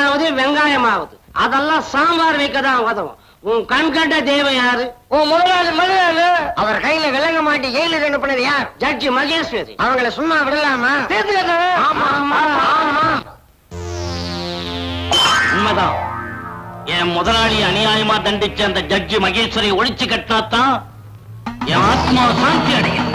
ஆகுது, வெங்காயம் ஆகுது. அதெல்லாம் சாம்பார் வைக்கதான் உதவும். உன் கண் கண்ட தெய்வம் யாரு? உன் முதலாளி மதுராலு. அவர் கையில விளங்க மாட்டி ஜெயிலுக்கு அனுப்பினது யார்? ஜட்ஜி மகேஸ்வரி. அவங்களை சும்மா விடலாமா? உண்மைதான். என் முதலாளி அநியாயமா தண்டிச்ச அந்த ஜட்ஜி மகேஸ்வரி ஒழிச்சு கட்டினாத்தான் என் ஆத்மா சாந்தி அடையும்.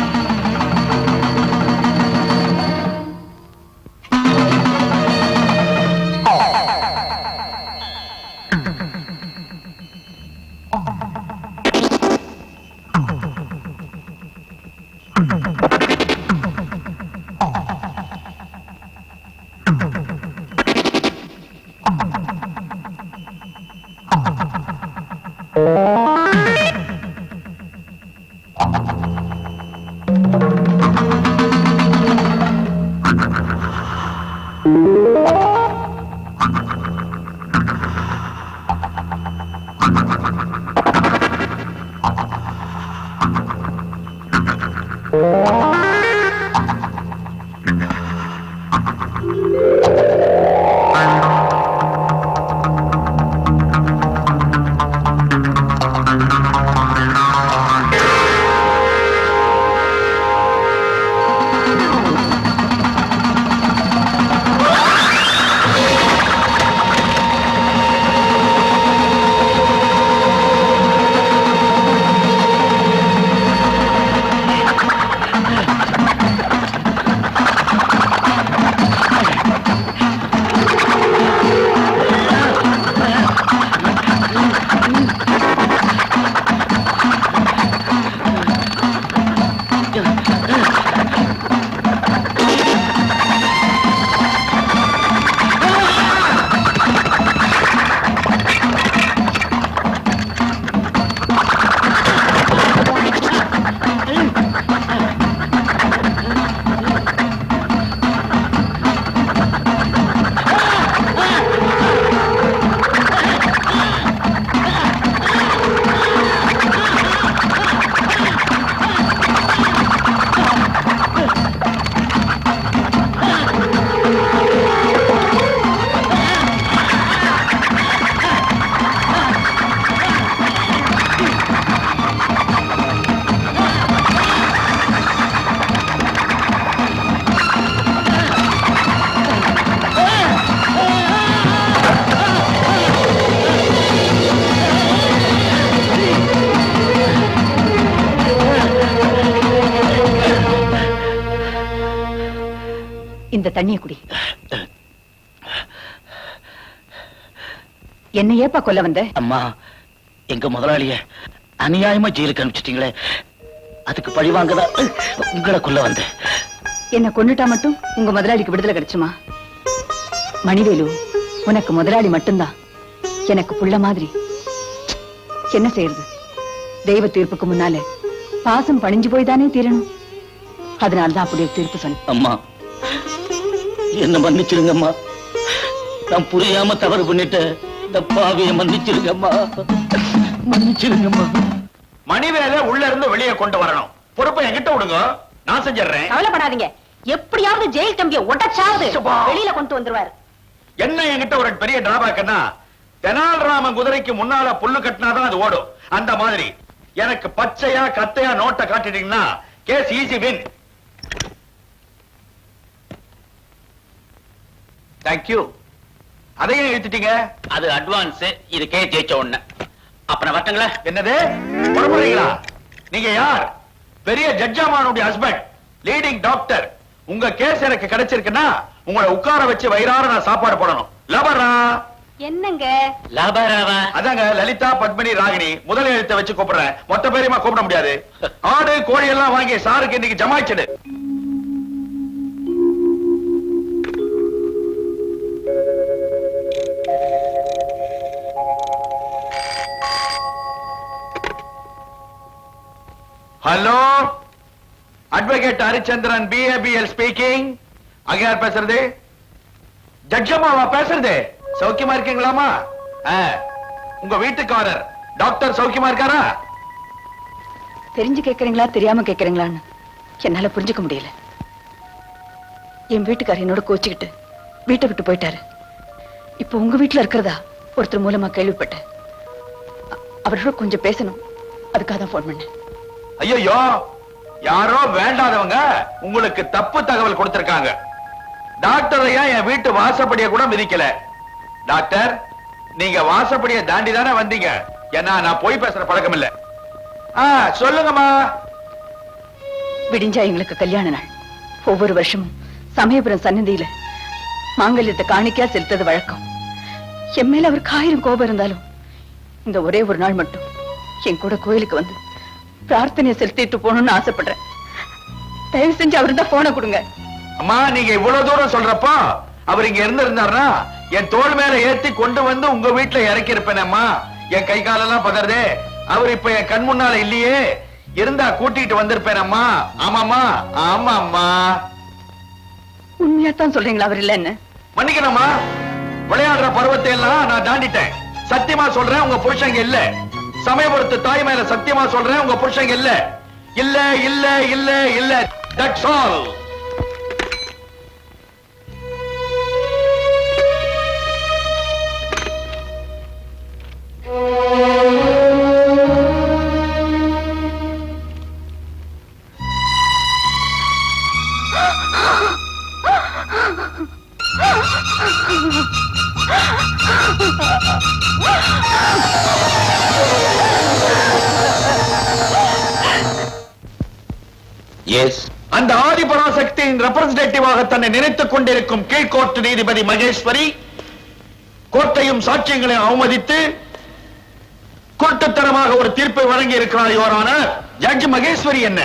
இந்த தண்ணிய குடி. என்ன ஏப்பா கொல்ல வந்த? அம்மா, எங்க முதலாளிய அநியாயமா ஜெயிலுக்கு அனுப்பிச்சிட்டீங்களே, அதுக்கு பழிவாங்கதான் உங்களை கொல்ல வந்த. என்ன கொன்னுட்டா மட்டும் உங்க முதலாளிக்கு விடுதலை கிடைச்சுமா? மணிவேலு, உனக்கு முதலாளி மட்டும்தான், எனக்கு புள்ள மாதிரி. என்ன செய்யறது? தெய்வ தீர்ப்புக்கு முன்னால பாசம் பணிஞ்சு போய்தானே தீரணும். அதனாலதான் அப்படி ஒரு தீர்ப்பு சொன்ன. அம்மா, என்ன மன்னிச்சிருங்கம்மா. நான் புரியாம தவறு பண்ணிட்டு இந்த பாவிய மன்னிச்சிருங்கம்மா, மன்னிச்சிருங்கம்மா. மணிவேலை உள்ள இருந்து வெளியே கொண்டு வரணும். பொறுப்பை என்கிட்ட விடுங்க, நான் செஞ்சிடறேன். கவலைப்படாதீங்க, எப்படியாவது ஜெயில் தம்பிய உடைச்சாவது வெளியில கொண்டு வந்துருவாரு. என்ன என்கிட்ட ஒரு பெரிய டிராபேக்னா, தெனாலிராமன் குதிரைக்கு முன்னால புல்லு கட்டினாதான் அது ஓடும். அந்த மாதிரி எனக்கு பச்சையா கத்தையா நோட்டை காட்டிட்டீங்கன்னா கேஸ் ஈஸி வின். தேங்க்யூ. அதையும் எழுதிட்டீங்க. அது அட்வான்ஸ், இது கே ஜெயிச்ச ஒண்ணு. அப்புறம் வரட்டுங்களா? என்னது புறப்படுறீங்களா? நீங்க யார்? பெரிய ஜட்ஜாமானுடைய ஹஸ்பண்ட், லீடிங் டாக்டர். உங்க கேஸ் எனக்கு கிடைச்சிருக்குன்னா உங்களை உட்கார வச்சு வயிறார நான் சாப்பாடு போடணும். லபரா. என்னங்க லாபராவா? அதாங்க லலிதா, பத்மினி, ராகினி. முதல் எழுத்தை வச்சு கூப்பிடுறேன், மொத்த பேரையுமா கூப்பிட முடியாது. ஆடு கோழி எல்லாம் வாங்கி சாருக்கு இன்னைக்கு ஜமாய்ச்சிடு. Hello, advocate Harichandran, BABL speaking. அங்க யார் பேசுறது? ஜட்ஜம்மாவா பேசுறது? சௌக்கியமா இருக்கீங்களாமா? உங்க வீட்டுக்காரர் டாக்டர் சௌக்கியமா இருக்காரா? தெரிஞ்சு கேக்குறீங்களா தெரியாம கேக்குறீங்களான்னு என்னால புரிஞ்சுக்க முடியல. என் வீட்டுக்காரர் என்னோட கோச்சுக்கிட்டு வீட்டை விட்டு போயிட்டாரு. இப்ப உங்க வீட்டுல இருக்கிறதா ஒருத்தர் மூலமா கேள்விப்பட்டேன். அவரோட கொஞ்சம் பேசணும், அதுக்காக தான் போன் பண்ணேன். ஐயோ, யாரோ வேண்டாதவங்க உங்களுக்கு தப்பு தகவல் கொடுத்திருக்காங்க. டாக்டர் ஐயா என் வீட்டு வாசப்படிய கூட மிதிக்கல. டாக்டர், நீங்க வாசப்படிய தாண்டி தானே வந்தீங்க. ஏன்னா நான் போய் பேசுற பழக்கம் இல்ல. சொல்லுங்கம்மா. விடிஞ்சா எங்களுக்கு கல்யாண நாள். ஒவ்வொரு வருஷமும் சமயபுரம் சன்னதியில மாங்கல்யத்தை காணிக்கையா செலுத்தது வழக்கம். என் மேல அவருக்கு 1000 கோபம் இருந்தாலும் இந்த ஒரே ஒரு நாள் மட்டும் என் கூட கோயிலுக்கு வந்து பிரார்த்தனையை செலுத்திட்டு போகணும்னு ஆசைப்படுறேன். தயவு செஞ்சு அவரு தான் போனை கொடுங்க. அம்மா, நீங்க இவ்வளவு தூரம் சொல்றப்போ அவர் இங்க இருந்திருந்தாருன்னா என் தோள் மேல ஏத்தி கொண்டு வந்து உங்க வீட்டுல இறக்கி இருப்பேனம்மா. என் கை காலெல்லாம் பதறதே. அவர் இப்ப என் கண் முன்னால இல்லையே, இருந்தா கூட்டிட்டு வந்திருப்பேனம்மா. ஆமாமா, ஆமாம்மா. உண்மையாத்தான் சொல்றீங்களா அவர் இல்லன்னு? மன்னிக்கணும்மா, விளையாடுற பருவத்தை எல்லாம் நான் தாண்டிட்டேன். சத்தியமா சொல்றேன், உங்க புருஷங்க இல்ல. சமயபுரத்து தாய் மேல சத்தியமா சொல்றேன், உங்க புருஷங்க இல்ல. இல்ல இல்ல இல்ல இல்ல. That's all. அந்த ஆதிபராசக்தியின் ரெப்ரசன்டேட்டிவாக தன்னை நினைத்துக் கொண்டிருக்கும் கீழ்கோர்ட் நீதிபதி மகேஸ்வரி கோர்ட்டையும் சாட்சியங்களையும் அவமதித்து குருட்டுத்தனமாக ஒரு தீர்ப்பை வழங்கி இருக்கிறார். யுவரான ஜட்ஜ் மகேஸ்வரி என்ன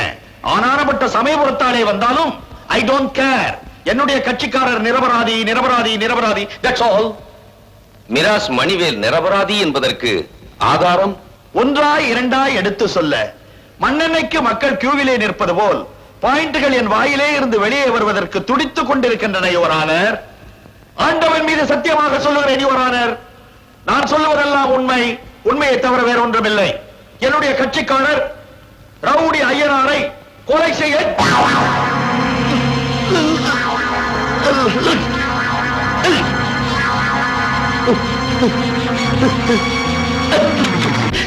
ஆனானப்பட்ட சமயபுரத்தாலே வந்தாலும் ஐ டோன்ட் கேர். என்னுடைய கட்சிக்காரர் நிரபராதி நிரபராதி நிரபராதி. That's all. மிராஸ் மணிவேல் நிரபராதி என்பதற்கு ஆதாரம்? ஒன்றாய் இரண்டாய் எடுத்து சொல்ல மண்ணெண்ணைக்கு மக்கள் கியூவிலே நிற்பது போல் பாயிண்டுகள் என் வாயிலே இருந்து வெளியே வருவதற்கு துடித்துக் கொண்டிருக்கின்றன. யுவரானர், ஆண்டவன் மீது சத்தியமாக சொல்லுகிறேன் யுவரானர், நான் சொல்லுவதெல்லாம் உண்மை. உண்மையை தவிர வேற ஒன்றுமில்லை. என்னுடைய கட்சிக்காரர் ரவுடி ஐயனாரை கொலை செய்ய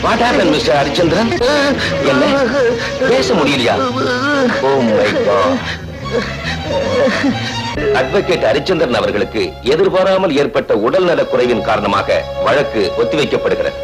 What happened, Mr. Harichandran? என்ன பேச முடியலையா? Oh my God. Advocate Harichandran அவர்களுக்கு எதிர்பாராமல் ஏற்பட்ட உடல்நலக் குறைவின் காரணமாக வழக்கு ஒத்திவைக்கப்படுகிறது.